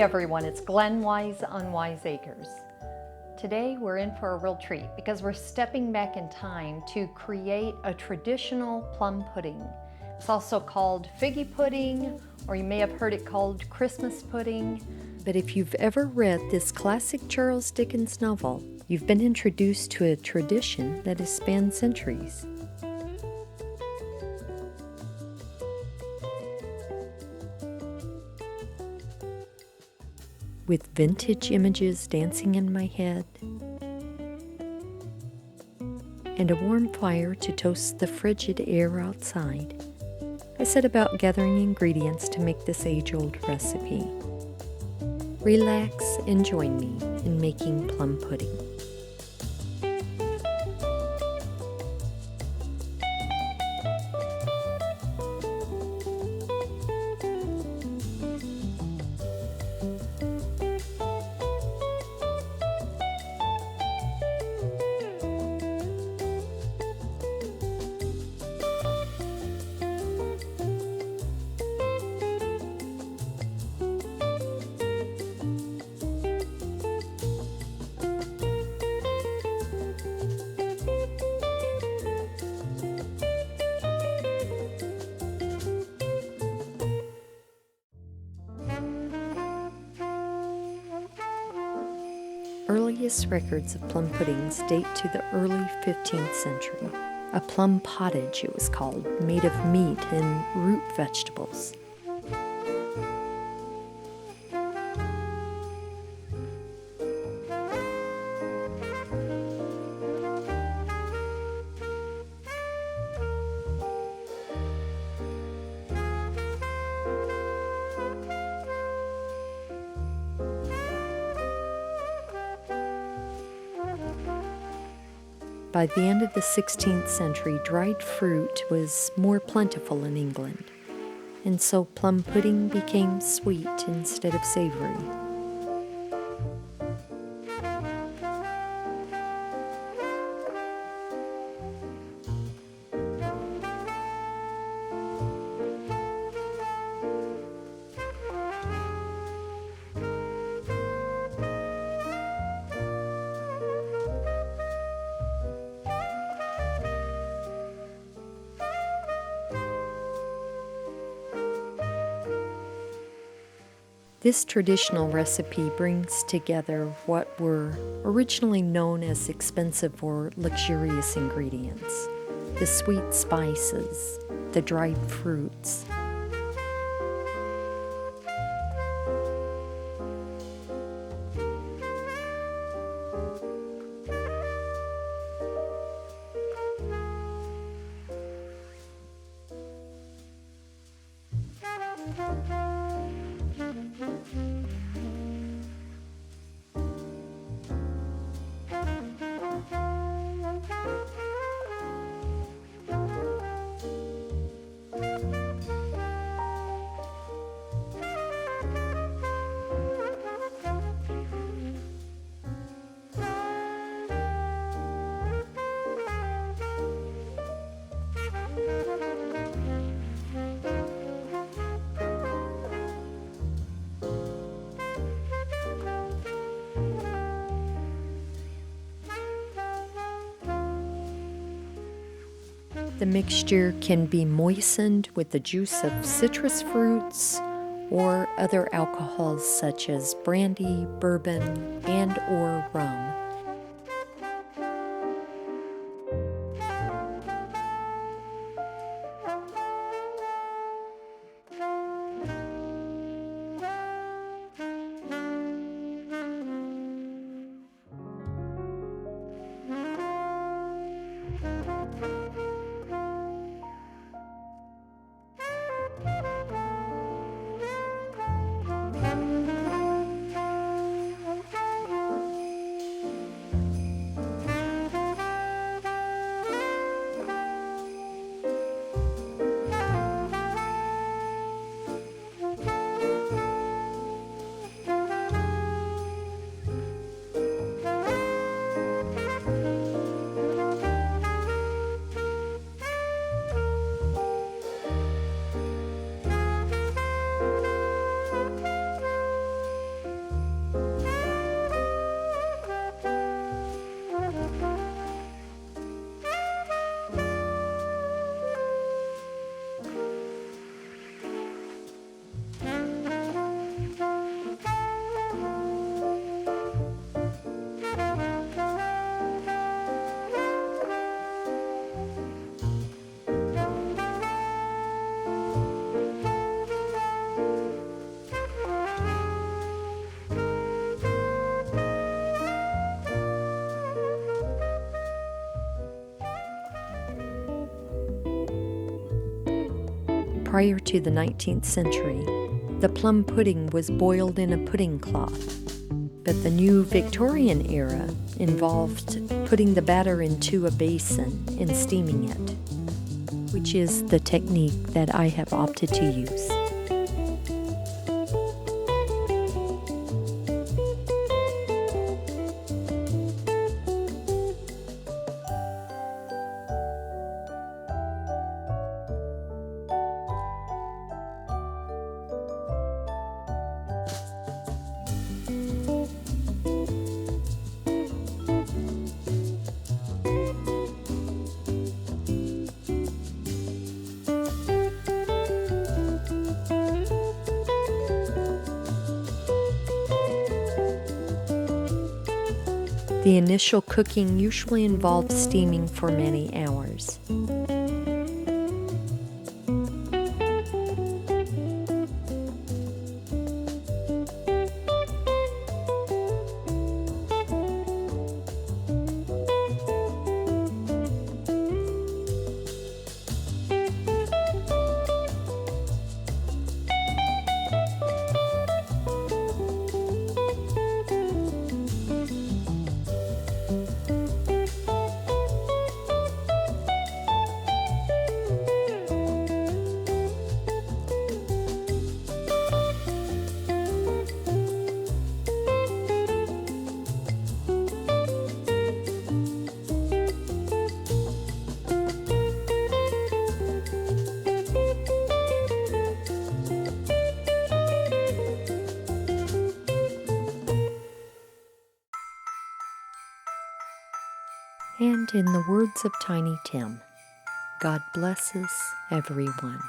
everyone, it's Glen Wise on Wise Acres. Today we're in for a real treat because we're stepping back in time to create a traditional plum pudding. It's also called Figgy Pudding, or you may have heard it called Christmas pudding. But if you've ever read this classic Charles Dickens novel, you've been introduced to a tradition that has spanned centuries. With vintage images dancing in my head, and a warm fire to toast the frigid air outside, I set about gathering ingredients to make this age-old recipe. Relax and join me in making plum pudding. Earliest records of plum puddings date to the early 15th century. A plum pottage, it was called, made of meat and root vegetables. By the end of the 16th century, dried fruit was more plentiful in England, and so plum pudding became sweet instead of savory. This traditional recipe brings together what were originally known as expensive or luxurious ingredients: the sweet spices, the dried fruits, The mixture can be moistened with the juice of citrus fruits or other alcohols such as brandy, bourbon, and or rum. Prior to the 19th century, the plum pudding was boiled in a pudding cloth, but the new Victorian era involved putting the batter into a basin and steaming it, which is the technique that I have opted to use. The initial cooking usually involves steaming for many hours. And in the words of Tiny Tim, God blesses everyone.